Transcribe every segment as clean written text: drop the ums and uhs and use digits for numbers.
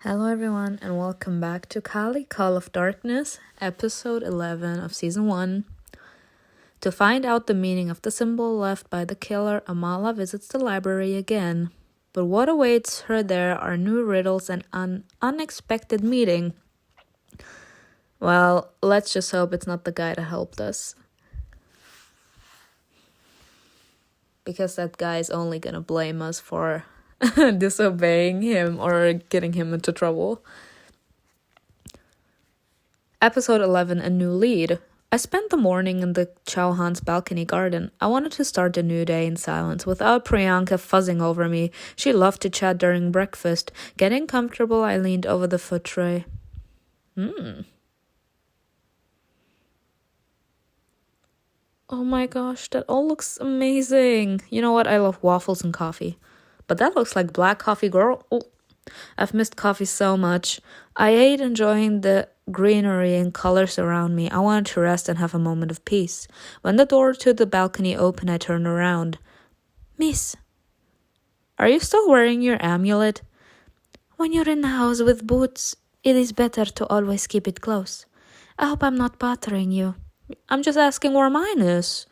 Hello everyone and welcome back to Kali Call of Darkness, episode 11 of season 1. To find out the meaning of the symbol left by the killer, Amala visits the library again. But what awaits her there are new riddles and an unexpected meeting. Well, let's just hope it's not the guy that helped us. Because that guy is only gonna blame us for disobeying him or getting him into trouble. Episode 11, a new lead. I spent the morning in the Chauhan's balcony garden. I wanted to start the new day in silence without Priyanka fuzzing over me. She loved to chat during breakfast. Getting comfortable, I leaned over the foot tray. Oh my gosh, that all looks amazing. You know what? I love waffles and coffee. But that looks like black coffee, girl. Oh, I've missed coffee so much. I ate, enjoying the greenery and colors around me. I wanted to rest and have a moment of peace. When the door to the balcony opened, I turned around. Miss, are you still wearing your amulet? When you're in the house with boots, it is better to always keep it close. I hope I'm not bothering you. I'm just asking where mine is.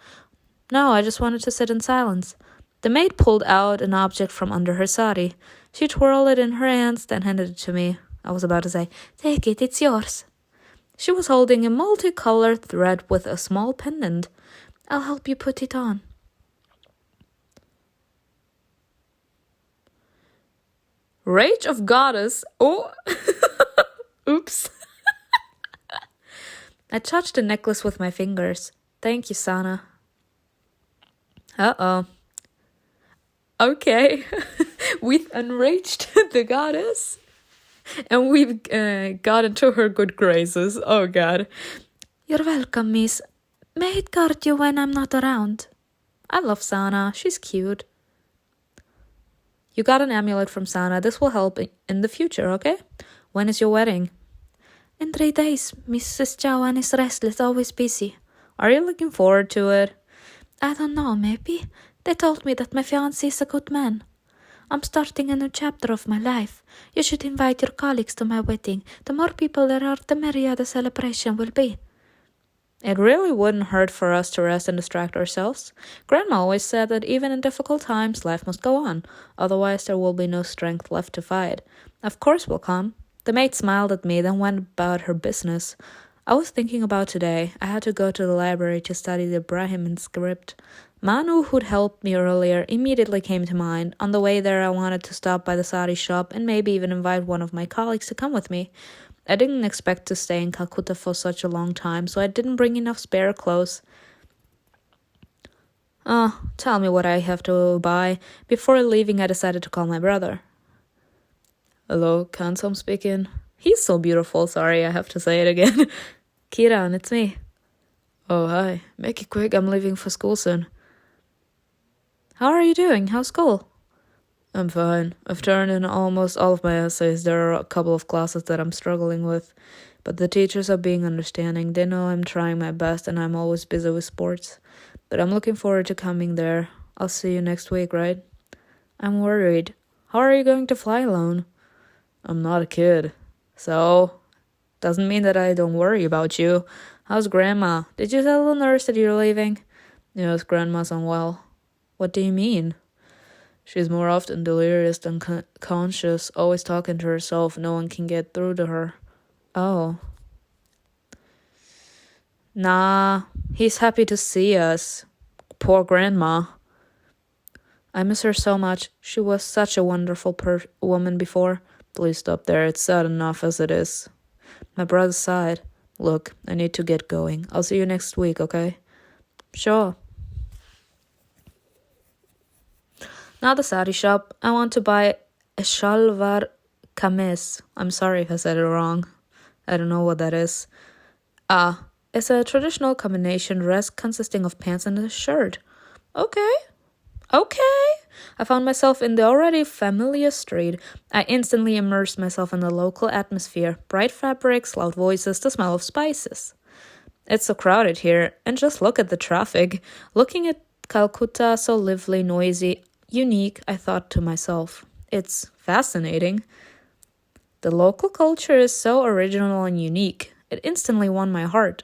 No, I just wanted to sit in silence. The maid pulled out an object from under her sari. She twirled it in her hands, then handed it to me. I was about to say, "Take it, it's yours." She was holding a multicolored thread with a small pendant. I'll help you put it on. Rage of Goddess. Oh, oops. I touched the necklace with my fingers. Thank you, Sana. Uh-oh. Okay. We've enraged the goddess. And we've got into her good graces. Oh, God. You're welcome, miss. May it guard you when I'm not around. I love Sana. She's cute. You got an amulet from Sana. This will help in the future, okay? When is your wedding? In 3 days. Mrs. Joanne is restless, always busy. Are you looking forward to it? I don't know, maybe. They told me that my fiancé is a good man. I'm starting a new chapter of my life. You should invite your colleagues to my wedding. The more people there are, the merrier the celebration will be. It really wouldn't hurt for us to rest and distract ourselves. Grandma always said that even in difficult times, life must go on. Otherwise, there will be no strength left to fight. Of course we'll come. The maid smiled at me, then went about her business. I was thinking about today. I had to go to the library to study the Brahmin script. Manu, who'd helped me earlier, immediately came to mind. On the way there, I wanted to stop by the sari shop and maybe even invite one of my colleagues to come with me. I didn't expect to stay in Calcutta for such a long time, so I didn't bring enough spare clothes. Tell me what I have to buy. Before leaving, I decided to call my brother. Hello, Kansam speaking. He's so beautiful, sorry, I have to say it again. Kiran, it's me. Oh, hi. Make it quick, I'm leaving for school soon. How are you doing? How's school? I'm fine. I've turned in almost all of my essays. There are a couple of classes that I'm struggling with, but the teachers are being understanding. They know I'm trying my best and I'm always busy with sports. But I'm looking forward to coming there. I'll see you next week, right? I'm worried. How are you going to fly alone? I'm not a kid. So, doesn't mean that I don't worry about you. How's Grandma? Did you tell the nurse that you're leaving? Yes, Grandma's unwell. What do you mean? She's more often delirious than conscious, always talking to herself. No one can get through to her. Oh. Nah, he's happy to see us. Poor Grandma. I miss her so much. She was such a wonderful woman before. Please stop there. It's sad enough as it is. My brother sighed. Look, I need to get going. I'll see you next week, okay? Sure. Now the sari shop. I want to buy a shalwar kameez. I'm sorry if I said it wrong. I don't know what that is. It's a traditional combination dress consisting of pants and a shirt. Okay. I found myself in the already familiar street. I instantly immersed myself in the local atmosphere. Bright fabrics, loud voices, the smell of spices. It's so crowded here, and just look at the traffic. Looking at Calcutta, so lively, noisy, unique, I thought to myself. It's fascinating. The local culture is so original and unique. It instantly won my heart.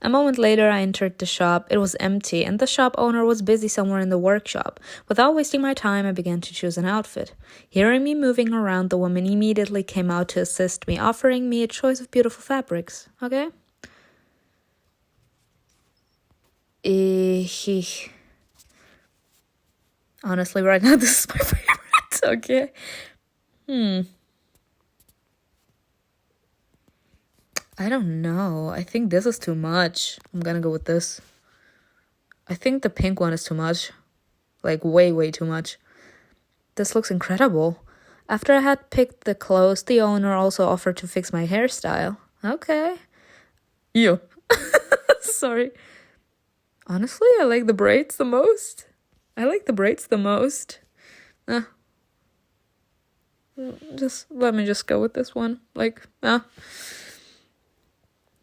A moment later, I entered the shop. It was empty, and the shop owner was busy somewhere in the workshop. Without wasting my time, I began to choose an outfit. Hearing me moving around, the woman immediately came out to assist me, offering me a choice of beautiful fabrics. Okay? Honestly, right now, this is my favorite. Okay? I don't know. I think this is too much. I'm gonna go with this. I think the pink one is too much. Like, way, way too much. This looks incredible. After I had picked the clothes, the owner also offered to fix my hairstyle. Okay. Ew. Sorry. Honestly, I like the braids the most. Let me just go with this one.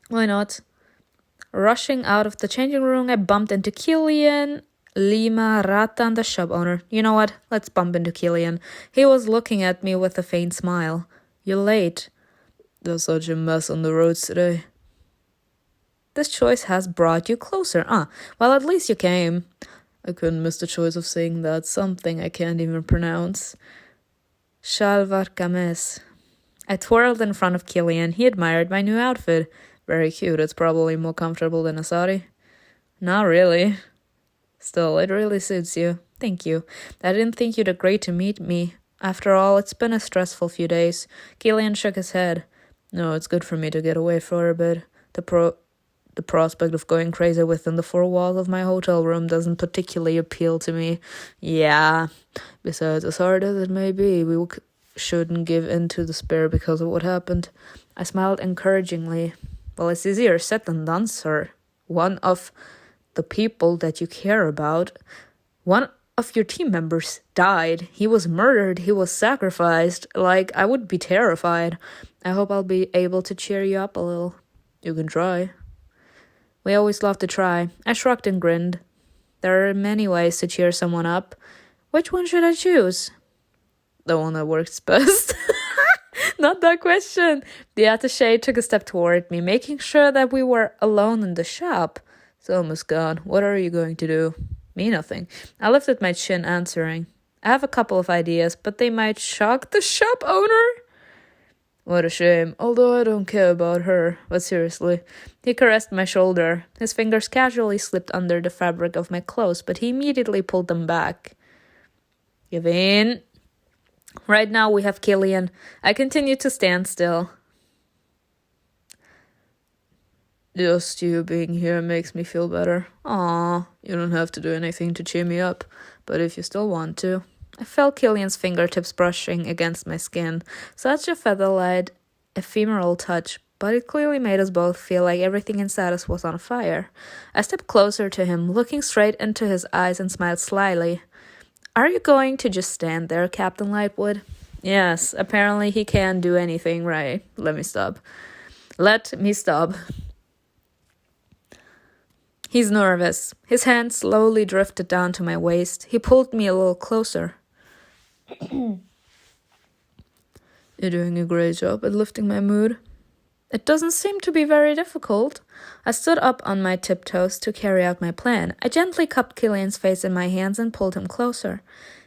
Why not? Rushing out of the changing room, I bumped into Killian, Lima, Rata, and the shop owner. You know what? Let's bump into Killian. He was looking at me with a faint smile. You're late. There's such a mess on the roads today. This choice has brought you closer. Well, at least you came. I couldn't miss the choice of saying that something I can't even pronounce. Shalvar kames. I twirled in front of Killian. He admired my new outfit. Very cute. It's probably more comfortable than a sari. Not really. Still, it really suits you. Thank you. I didn't think you'd agree to meet me. After all, it's been a stressful few days. Killian shook his head. No, it's good for me to get away for a bit. The prospect of going crazy within the four walls of my hotel room doesn't particularly appeal to me. Yeah. Besides, as hard as it may be, we shouldn't give in to despair because of what happened. I smiled encouragingly. Well, it's easier said than done, sir. One of the people that you care about, one of your team members died. He was murdered. He was sacrificed. I would be terrified. I hope I'll be able to cheer you up a little. You can try. We always love to try. I shrugged and grinned. There are many ways to cheer someone up. Which one should I choose? The one that works best. Not that question. The attaché took a step toward me, making sure that we were alone in the shop. So, Miss God, what are you going to do? Me, nothing. I lifted my chin, answering. I have a couple of ideas, but they might shock the shop owner. What a shame, although I don't care about her. But seriously, he caressed my shoulder. His fingers casually slipped under the fabric of my clothes, but he immediately pulled them back. Give in. Right now we have Killian. I continue to stand still. Just you being here makes me feel better. Aw, you don't have to do anything to cheer me up, but if you still want to. I felt Killian's fingertips brushing against my skin. Such a feather-light, ephemeral touch, but it clearly made us both feel like everything inside us was on fire. I stepped closer to him, looking straight into his eyes and smiled slyly. Are you going to just stand there, Captain Lightwood? Yes, apparently he can't do anything right. Let me stop. He's nervous. His hand slowly drifted down to my waist. He pulled me a little closer. You're doing a great job at lifting my mood. It doesn't seem to be very difficult. I stood up on my tiptoes to carry out my plan. I gently cupped Killian's face in my hands and pulled him closer.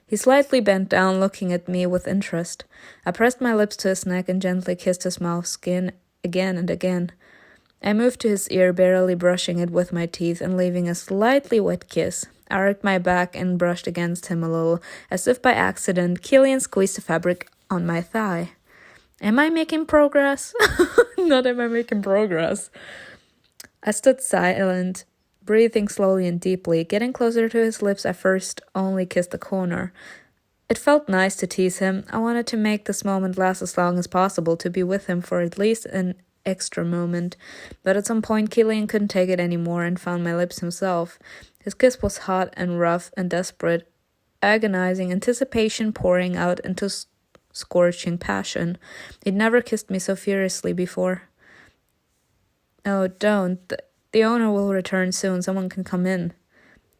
He slightly bent down, looking at me with interest. I pressed my lips to his neck and gently kissed his mouth skin again and again. I moved to his ear, barely brushing it with my teeth and leaving a slightly wet kiss. I arched my back and brushed against him a little. As if by accident, Killian squeezed the fabric on my thigh. Am I making progress? Not am I making progress. I stood silent, breathing slowly and deeply. Getting closer to his lips, I first only kissed the corner. It felt nice to tease him. I wanted to make this moment last as long as possible, to be with him for at least an extra moment. But at some point, Killian couldn't take it anymore and found my lips himself. His kiss was hot and rough and desperate, agonizing anticipation pouring out into scorching passion. He'd never kissed me so furiously before. Oh, don't. The owner will return soon. Someone can come in.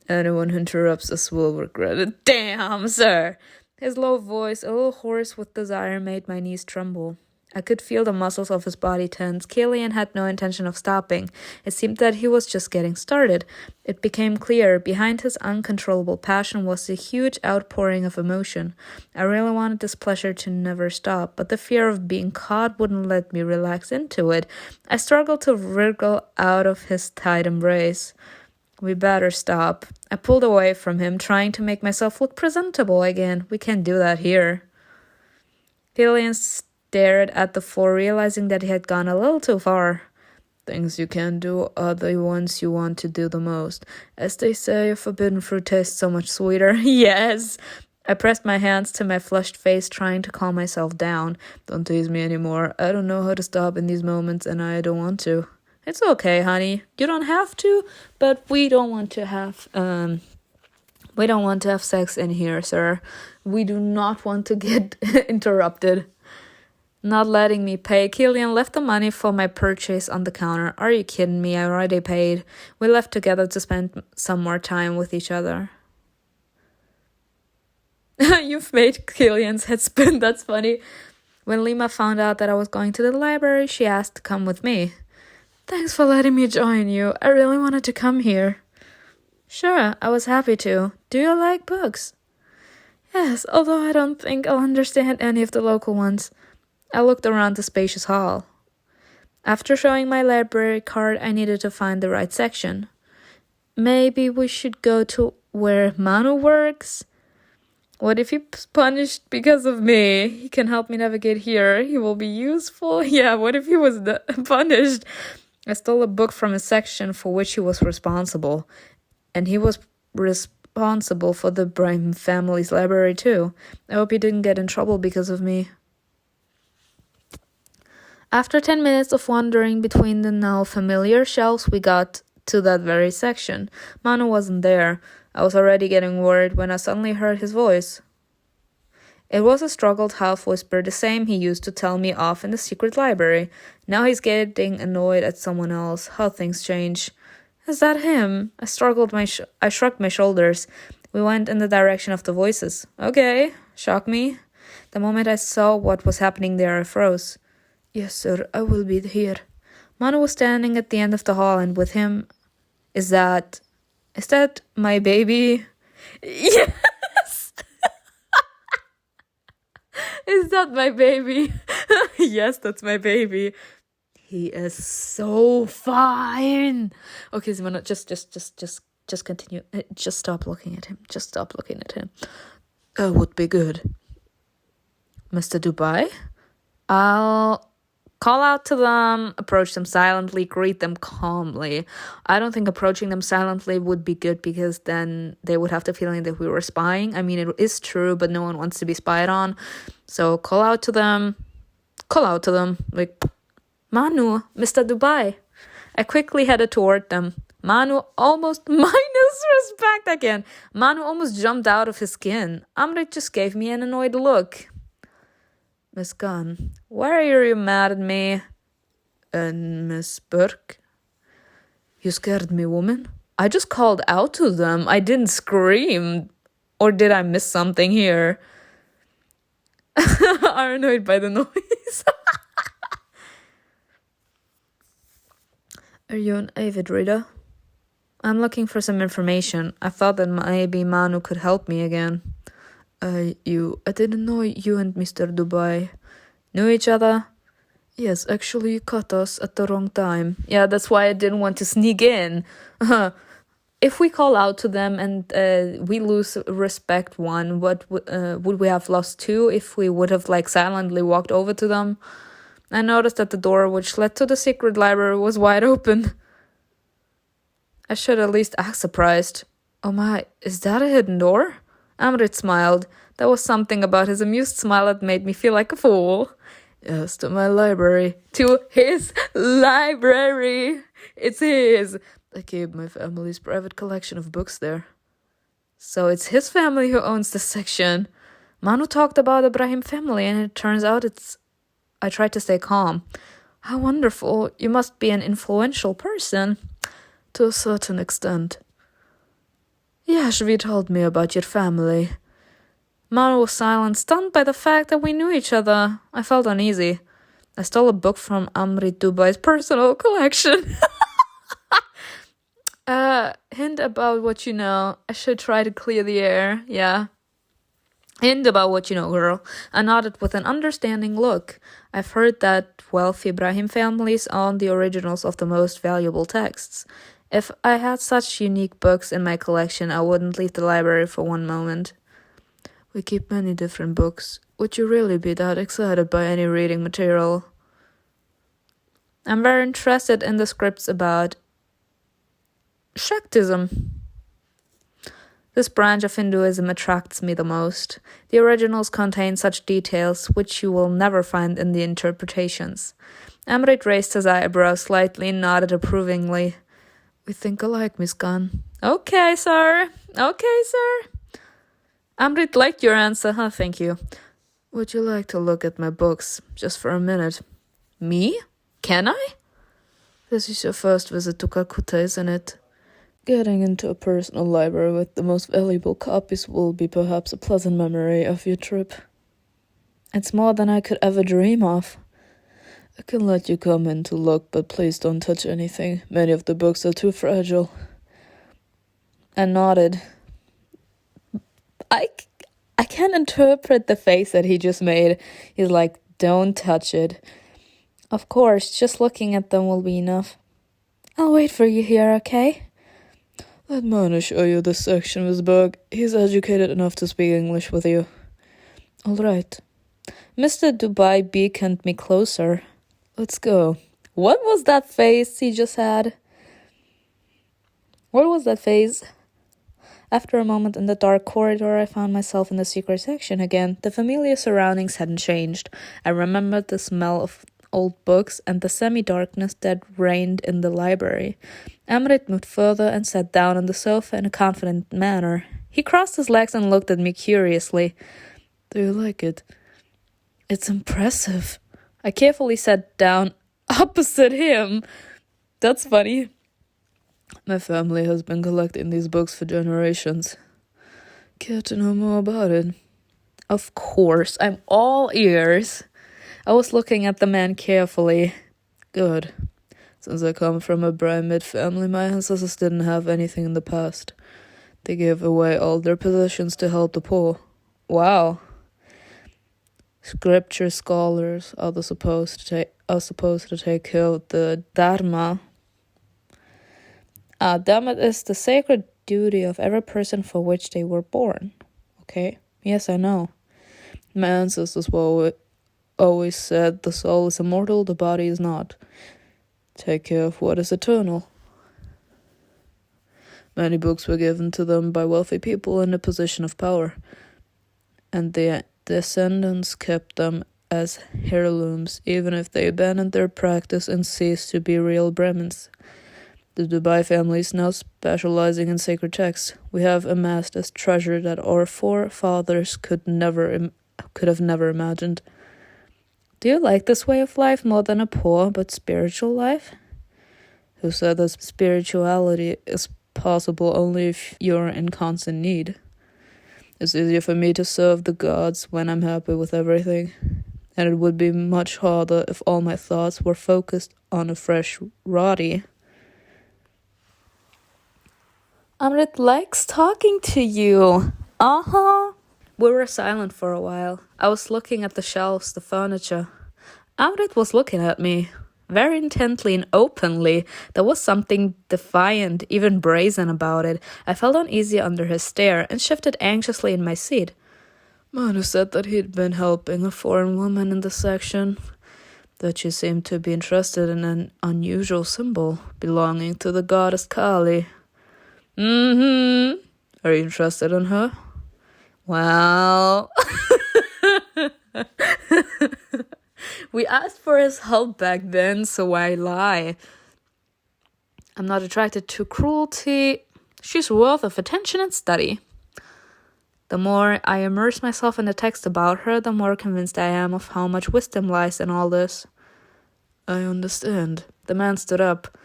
Anyone who interrupts us will regret it. Damn, sir. His low voice, a little hoarse with desire, made my knees tremble. I could feel the muscles of his body tense. Killian had no intention of stopping. It seemed that he was just getting started. It became clear, behind his uncontrollable passion was a huge outpouring of emotion. I really wanted this pleasure to never stop, but the fear of being caught wouldn't let me relax into it. I struggled to wriggle out of his tight embrace. We better stop. I pulled away from him, trying to make myself look presentable again. We can't do that here. Killian stared at the floor, realizing that he had gone a little too far. Things you can't do are the ones you want to do the most. As they say, forbidden fruit tastes so much sweeter. Yes! I pressed my hands to my flushed face, trying to calm myself down. Don't tease me anymore. I don't know how to stop in these moments, and I don't want to. It's okay, honey. You don't have to, but we don't want to have sex in here, sir. We do not want to get interrupted. Not letting me pay, Killian left the money for my purchase on the counter. Are you kidding me? I already paid. We left together to spend some more time with each other. You've made Killian's head spin. That's funny. When Lima found out that I was going to the library, she asked to come with me. Thanks for letting me join you. I really wanted to come here. Sure, I was happy to. Do you like books? Yes, although I don't think I'll understand any of the local ones. I looked around the spacious hall. After showing my library card, I needed to find the right section. Maybe we should go to where Manu works? What if he's punished because of me? He can help me navigate here. He will be useful. Yeah, what if he was punished? I stole a book from a section for which he was responsible. And he was responsible for the Brahim family's library too. I hope he didn't get in trouble because of me. After 10 minutes of wandering between the now familiar shelves, we got to that very section. Manu wasn't there. I was already getting worried when I suddenly heard his voice. It was a struggled half whisper, the same he used to tell me off in the secret library. Now he's getting annoyed at someone else. How things change. Is that him? I shrugged my shoulders. We went in the direction of the voices. Okay, shock me. The moment I saw what was happening there, I froze. Yes, sir, I will be here. Manu was standing at the end of the hall, and with him... Is that my baby? Yes! Is that my baby? Yes, that's my baby. He is so fine. Okay, Simona, just continue. Just stop looking at him. Just stop looking at him. Would be good. Mr. Dubai? I'll call out to them, approach them silently, greet them calmly. I don't think approaching them silently would be good because then they would have the feeling that we were spying. I mean, it is true, but no one wants to be spied on. So call out to them. Like, Manu, Mr. Dubai. I quickly headed toward them. Manu almost minus respect again. Manu almost jumped out of his skin. Amrit just gave me an annoyed look. Miss Gunn, why are you mad at me? And Miss Burke? You scared me, woman. I just called out to them. I didn't scream. Or did I miss something here? I'm annoyed by the noise. Are you an avid reader? I'm looking for some information. I thought that maybe Manu could help me again. I didn't know you and Mr. Dubai knew each other. Yes, actually you caught us at the wrong time. Yeah, that's why I didn't want to sneak in. If we call out to them and we lose respect one, what would we have lost two if we would have silently walked over to them? I noticed that the door which led to the secret library was wide open. I should at least act surprised. Oh my, is that a hidden door? Amrit smiled. There was something about his amused smile that made me feel like a fool. Yes, to my library. To his library. It's his. I keep my family's private collection of books there. So it's his family who owns this section. Manu talked about the Brahim family and it turns out it's... I tried to stay calm. How wonderful. You must be an influential person. To a certain extent. Yashvi told me about your family. Manu was silent, stunned by the fact that we knew each other. I felt uneasy. I stole a book from Amrit Dubai's personal collection. Hint about what you know. I should try to clear the air. Yeah. Hint about what you know, girl. I nodded with an understanding look. I've heard that wealthy Ibrahim families own the originals of the most valuable texts. If I had such unique books in my collection, I wouldn't leave the library for one moment. We keep many different books. Would you really be that excited by any reading material? I'm very interested in the scripts about Shaktism. This branch of Hinduism attracts me the most. The originals contain such details which you will never find in the interpretations. Amrit raised his eyebrows slightly and nodded approvingly. We think alike, Miss Khan. Okay, sir. Amrit liked your answer, huh? Thank you. Would you like to look at my books, just for a minute? Me? Can I? This is your first visit to Calcutta, isn't it? Getting into a personal library with the most valuable copies will be perhaps a pleasant memory of your trip. It's more than I could ever dream of. I can let you come in to look, but please don't touch anything. Many of the books are too fragile. I nodded. I can't interpret the face that he just made. He's like, don't touch it. Of course, just looking at them will be enough. I'll wait for you here, okay? Let Manu show you this section of his book. He's educated enough to speak English with you. All right. Mr. Dubai beckoned me closer. Let's go. What was that face he just had? What was that face? After a moment in the dark corridor, I found myself in the secret section again. The familiar surroundings hadn't changed. I remembered the smell of old books and the semi-darkness that reigned in the library. Amrit moved further and sat down on the sofa in a confident manner. He crossed his legs and looked at me curiously. Do you like it? It's impressive. I carefully sat down opposite him. That's funny. My family has been collecting these books for generations. Care to know more about it? Of course, I'm all ears. I was looking at the man carefully. Good. Since I come from a Brahmid family, my ancestors didn't have anything in the past. They gave away all their possessions to help the poor. Wow. Scripture scholars are supposed to take care of the Dharma. Dharma is the sacred duty of every person for which they were born. Okay? Yes, I know. My ancestors always said the soul is immortal, the body is not. Take care of what is eternal. Many books were given to them by wealthy people in a position of power, and their descendants kept them as heirlooms, even if they abandoned their practice and ceased to be real Brahmins. The Dubai family is now specializing in sacred texts. We have amassed a treasure that our forefathers could have never imagined. Do you like this way of life more than a poor but spiritual life? Who said that spirituality is possible only if you're in constant need? It's easier for me to serve the gods when I'm happy with everything, and it would be much harder if all my thoughts were focused on a fresh roti. Amrit likes talking to you. We were silent for a while. I was looking at the shelves, the furniture. Amrit was looking at me, very intently and openly. There was something defiant, even brazen about it. I felt uneasy under his stare and shifted anxiously in my seat. Manu said that he'd been helping a foreign woman in the section, that she seemed to be interested in an unusual symbol belonging to the goddess Kali. Are you interested in her? Well... We asked for his help back then, so why lie? I'm not attracted to cruelty. She's worth of attention and study. The more I immerse myself in the text about her, the more convinced I am of how much wisdom lies in all this. I understand. The man stood up.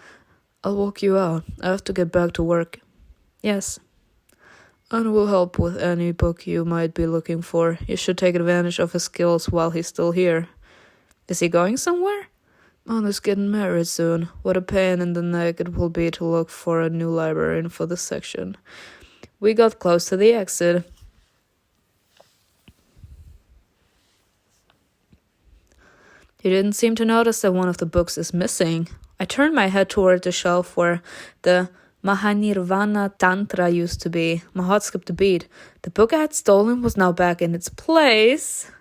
I'll walk you out. I have to get back to work. Yes. and will help with any book you might be looking for. You should take advantage of his skills while he's still here. Is he going somewhere? Manu's getting married soon. What a pain in the neck it will be to look for a new librarian for this section. We got close to the exit. He didn't seem to notice that one of the books is missing. I turned my head toward the shelf where the Mahanirvana Tantra used to be. My heart skipped a beat. The book I had stolen was now back in its place.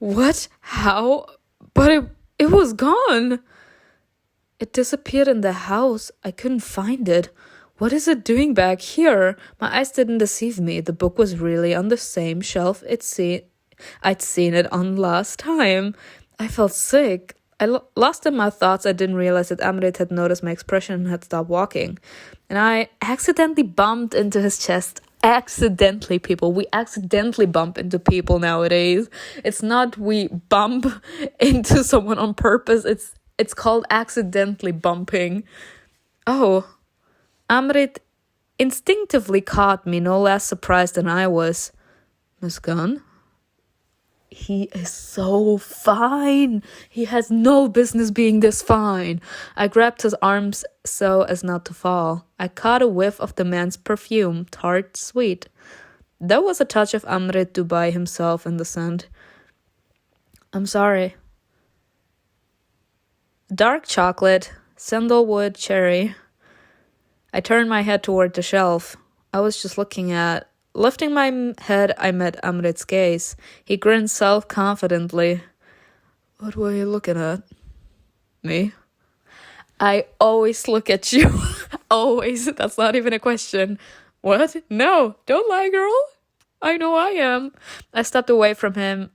What? How? But it was gone. It disappeared in the house. I couldn't find it. What is it doing back here? My eyes didn't deceive me. The book was really on the same shelf I'd seen it on last time. I felt sick. Lost in my thoughts, I didn't realize that Amrit had noticed my expression and had stopped walking. And I accidentally bumped into his chest. Accidentally, people. We accidentally bump into people nowadays. It's not we bump into someone on purpose. It's called accidentally bumping. Oh, Amrit instinctively caught me, no less surprised than I was. Miss Gunn? He is so fine. He has no business being this fine. I grabbed his arms so as not to fall. I caught a whiff of the man's perfume, tart, sweet. There was a touch of Amrit Dubai himself in the scent. I'm sorry. Dark chocolate, sandalwood, cherry. I turned my head toward the shelf. I was just Lifting my head, I met Amrit's gaze. He grinned self-confidently. What were you looking at? Me? I always look at you. Always. That's not even a question. What? No, don't lie, girl. I know I am. I stepped away from him,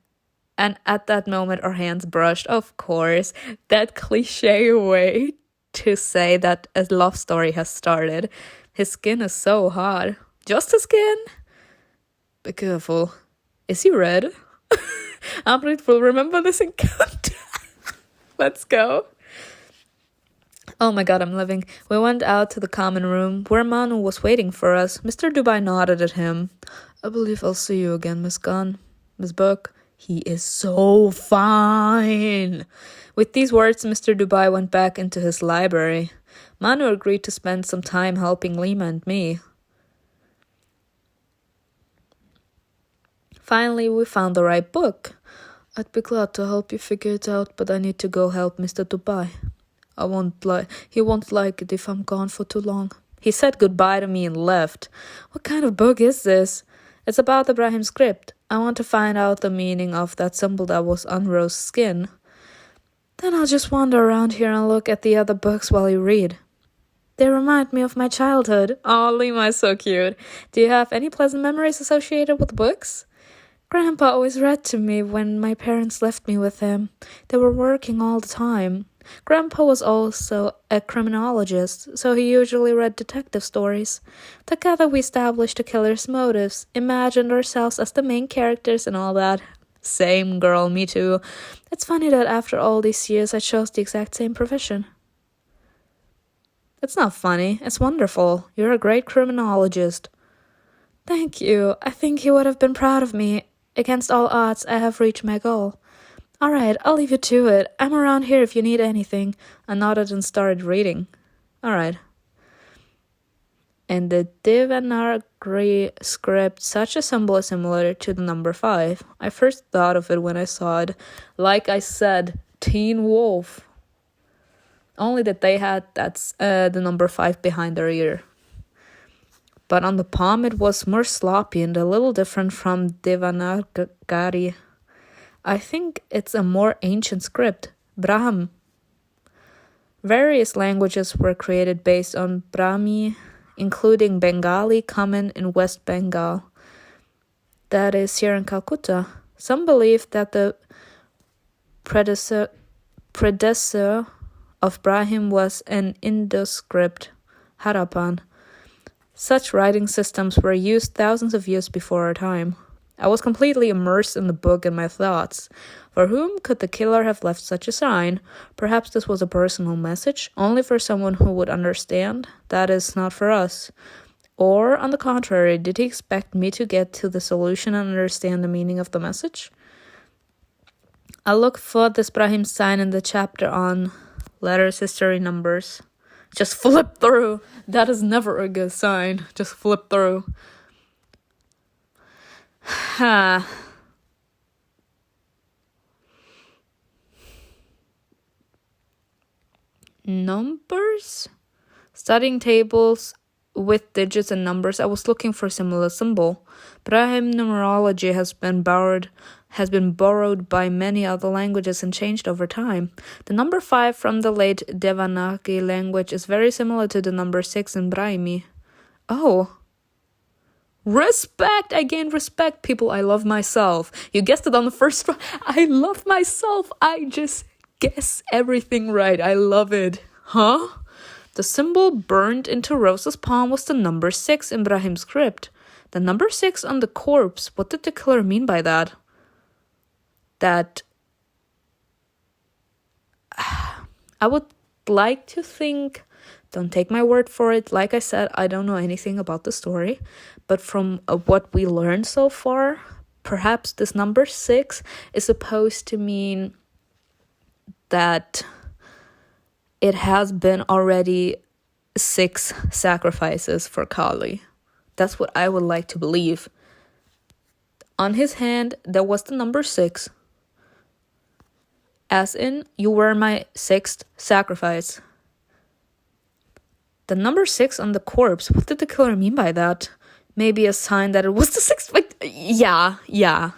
and at that moment our hands brushed. Of course, that cliche way to say that a love story has started. His skin is so hot. Just his skin? Be careful. Is he red? Amrit will remember this encounter. Let's go. Oh my god, I'm living. We went out to the common room where Manu was waiting for us. Mr. Dubai nodded at him. I believe I'll see you again, Miss Gunn. Miss Book. He is so fine. With these words, Mr. Dubai went back into his library. Manu agreed to spend some time helping Lima and me. Finally, we found the right book. I'd be glad to help you figure it out, but I need to go help Mr. Dubai. He won't like it if I'm gone for too long. He said goodbye to me and left. What kind of book is this? It's about Ibrahim's script. I want to find out the meaning of that symbol that was on Rose's skin. Then I'll just wander around here and look at the other books while you read. They remind me of my childhood. Oh, Lima is so cute. Do you have any pleasant memories associated with books? Grandpa always read to me when my parents left me with him. They were working all the time. Grandpa was also a criminologist, so he usually read detective stories. Together we established the killer's motives, imagined ourselves as the main characters and all that. Same girl, me too. It's funny that after all these years I chose the exact same profession. It's not funny, it's wonderful. You're a great criminologist. Thank you. I think he would have been proud of me. Against all odds, I have reached my goal. All right, I'll leave you to it. I'm around here if you need anything. I nodded and started reading. All right. In the Devanagari script, such a symbol is similar to the number 5. I first thought of it when I saw it. Like I said, Teen Wolf. Only that they had the number 5 behind their ear. But on the palm it was more sloppy and a little different from Devanagari. I think it's a more ancient script, Brahm. Various languages were created based on Brahmi, including Bengali, common in West Bengal. That is here in Calcutta. Some believe that the predecessor of Brahim was an Indo script, Harappan. Such writing systems were used thousands of years before our time. I was completely immersed in the book and my thoughts. For whom could the killer have left such a sign? Perhaps this was a personal message, only for someone who would understand. That is not for us. Or, on the contrary, did he expect me to get to the solution and understand the meaning of the message? I look for this Brahim sign in the chapter on letters, history, numbers. Just flip through. That is never a good sign. Just flip through. Numbers? Studying tables with digits and numbers, I was looking for a similar symbol. Brahim numerology has been borrowed by many other languages and changed over time. The number 5 from the late Devanagari language is very similar to the number 6 in Brahmi. Oh. Respect! I gained respect, people. I love myself. You guessed it on the first try. I love myself. I just guess everything right. I love it. Huh? The symbol burned into Rosa's palm was the number 6 in Brahim's script. The number 6 on the corpse. What did the killer mean by that? That I would like to think, don't take my word for it. Like I said, I don't know anything about the story. But from what we learned so far, perhaps this number 6 is supposed to mean that it has been already 6 sacrifices for Kali. That's what I would like to believe. On his hand, there was the number 6. As in, you were my 6th sacrifice. The number 6 on the corpse, what did the killer mean by that? Maybe a sign that it was the 6th. Like, yeah.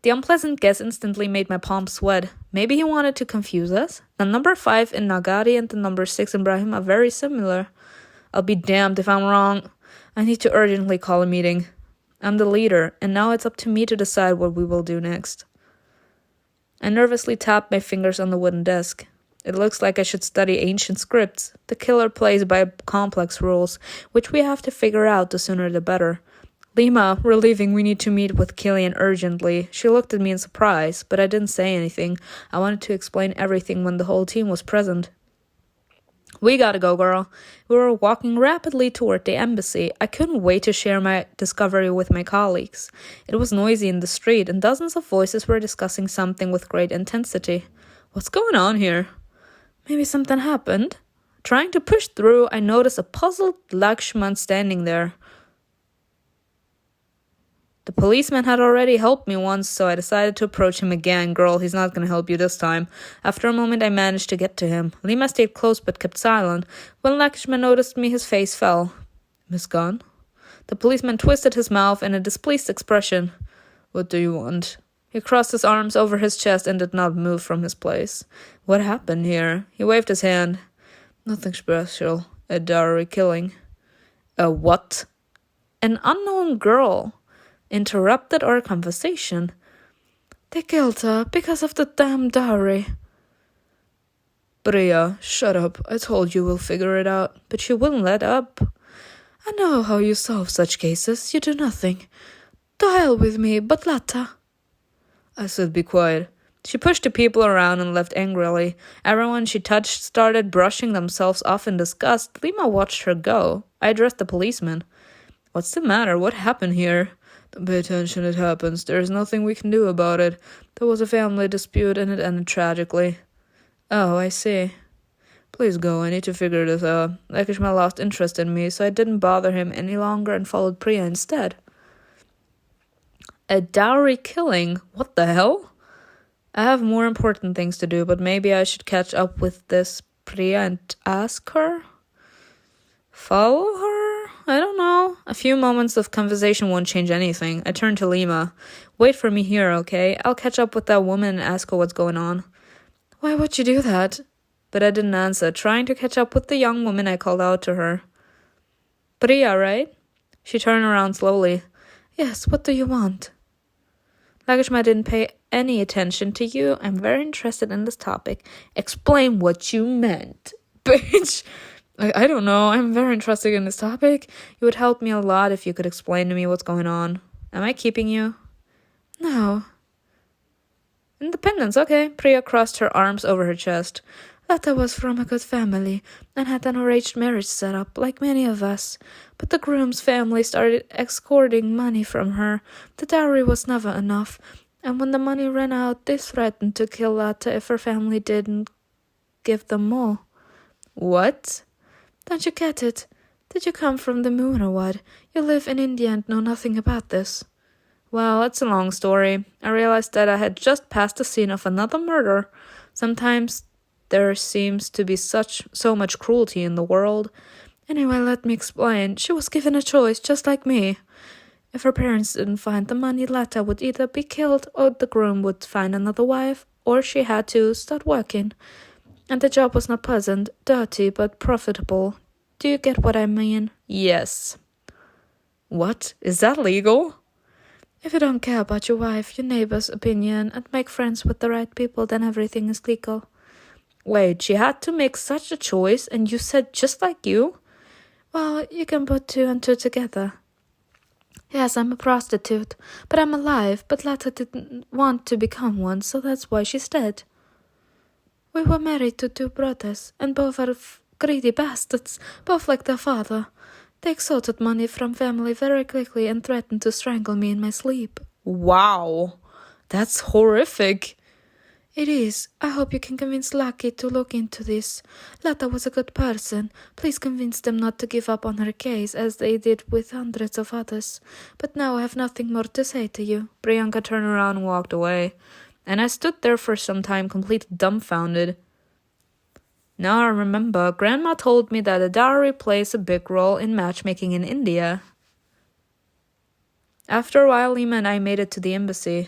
The unpleasant guess instantly made my palms sweat. Maybe he wanted to confuse us. The number 5 in Nagari and the number 6 in Brahim are very similar. I'll be damned if I'm wrong. I need to urgently call a meeting. I'm the leader, and now it's up to me to decide what we will do next. I nervously tapped my fingers on the wooden desk. It looks like I should study ancient scripts. The killer plays by complex rules, which we have to figure out the sooner the better. Lima, we're leaving. We need to meet with Killian urgently. She looked at me in surprise, but I didn't say anything. I wanted to explain everything when the whole team was present. We gotta go, girl. We were walking rapidly toward the embassy. I couldn't wait to share my discovery with my colleagues. It was noisy in the street, and dozens of voices were discussing something with great intensity. What's going on here? Maybe something happened. Trying to push through, I noticed a puzzled Lakshman standing there. The policeman had already helped me once, so I decided to approach him again. Girl, he's not going to help you this time. After a moment, I managed to get to him. Lima stayed close but kept silent. When Lakshman noticed me, his face fell. Miss Gunn? The policeman twisted his mouth in a displeased expression. What do you want? He crossed his arms over his chest and did not move from his place. What happened here? He waved his hand. Nothing special. A dowry killing. A what? An unknown girl interrupted our conversation. They killed her because of the damn dowry. Bria, shut up. I told you we'll figure it out. But she wouldn't let up. I know how you solve such cases. You do nothing. To hell with me, but Lata. I said be quiet. She pushed the people around and left angrily. Everyone she touched started brushing themselves off in disgust. Lima watched her go. I addressed the policeman. What's the matter? What happened here? Don't pay attention, it happens. There is nothing we can do about it. There was a family dispute and it ended tragically. Oh, I see. Please go, I need to figure this out. Lakshman lost interest in me, so I didn't bother him any longer and followed Priya instead. A dowry killing? What the hell? I have more important things to do, but maybe I should catch up with this Priya and ask her? Follow her? I don't know. A few moments of conversation won't change anything. I turned to Lima. Wait for me here, okay? I'll catch up with that woman and ask her what's going on. Why would you do that? But I didn't answer. Trying to catch up with the young woman, I called out to her. Priya, right? She turned around slowly. Yes, what do you want? Lakshman didn't pay any attention to you. I'm very interested in this topic. Explain what you meant, bitch. I don't know. I'm very interested in this topic. You would help me a lot if you could explain to me what's going on. Am I keeping you? No. Independence, okay. Priya crossed her arms over her chest. Letta was from a good family and had an arranged marriage set up, like many of us. But the groom's family started extorting money from her. The dowry was never enough, and when the money ran out, they threatened to kill Letta if her family didn't give them more. What? Don't you get it? Did you come from the moon or what? You live in India and know nothing about this. Well, it's a long story. I realized that I had just passed the scene of another murder. Sometimes there seems to be so much cruelty in the world. Anyway, let me explain. She was given a choice, just like me. If her parents didn't find the money, Letta would either be killed or the groom would find another wife, or she had to start working. And the job was not pleasant, dirty, but profitable. Do you get what I mean? Yes. What? Is that legal? If you don't care about your wife, your neighbor's opinion, and make friends with the right people, then everything is legal. Wait, she had to make such a choice, and you said just like you? Well, you can put two and two together. Yes, I'm a prostitute, but I'm alive, but Letta didn't want to become one, so that's why she's dead. We were married to two brothers, and both are greedy bastards, both like their father. They extorted money from family very quickly and threatened to strangle me in my sleep. Wow, that's horrific. It is. I hope you can convince Lucky to look into this. Letta was a good person. Please convince them not to give up on her case, as they did with hundreds of others. But now I have nothing more to say to you. Priyanka turned around and walked away, and I stood there for some time completely dumbfounded. Now I remember, Grandma told me that a dowry plays a big role in matchmaking in India. After a while, Lima and I made it to the embassy.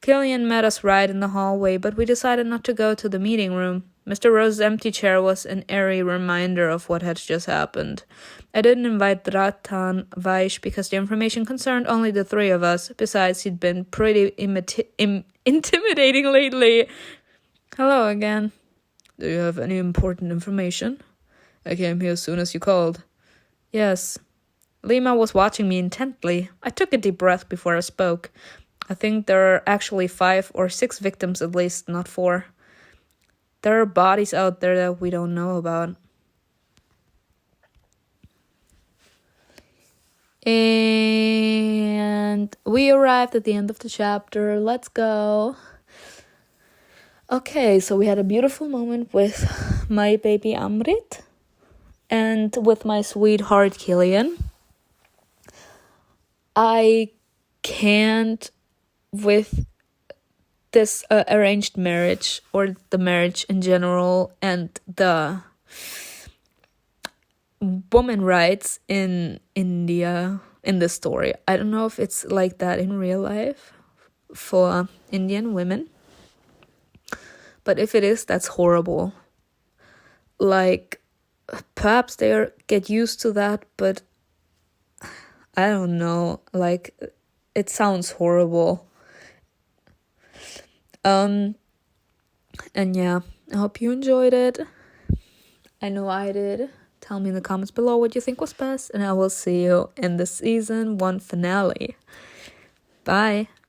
Killian met us right in the hallway, but we decided not to go to the meeting room. Mr. Rose's empty chair was an eerie reminder of what had just happened. I didn't invite Ratan Vaish because the information concerned only the three of us. Besides, he'd been pretty intimidating lately. Hello again. Do you have any important information? I came here as soon as you called. Yes. Lima was watching me intently. I took a deep breath before I spoke. I think there are actually 5 or 6 victims at least, not 4. There are bodies out there that we don't know about. And we arrived at the end of the chapter. Let's go. Okay, so we had a beautiful moment with my baby Amrit and with my sweetheart Killian. I can't with this arranged marriage or the marriage in general and the woman rights in India in this story. I don't know if it's like that in real life for Indian women. But if it is, that's horrible. Like, perhaps they get used to that, but I don't know. Like, it sounds horrible. And yeah, I hope you enjoyed it. I know I did. Tell me in the comments below what you think was best, and I will see you in the season 1 finale. Bye.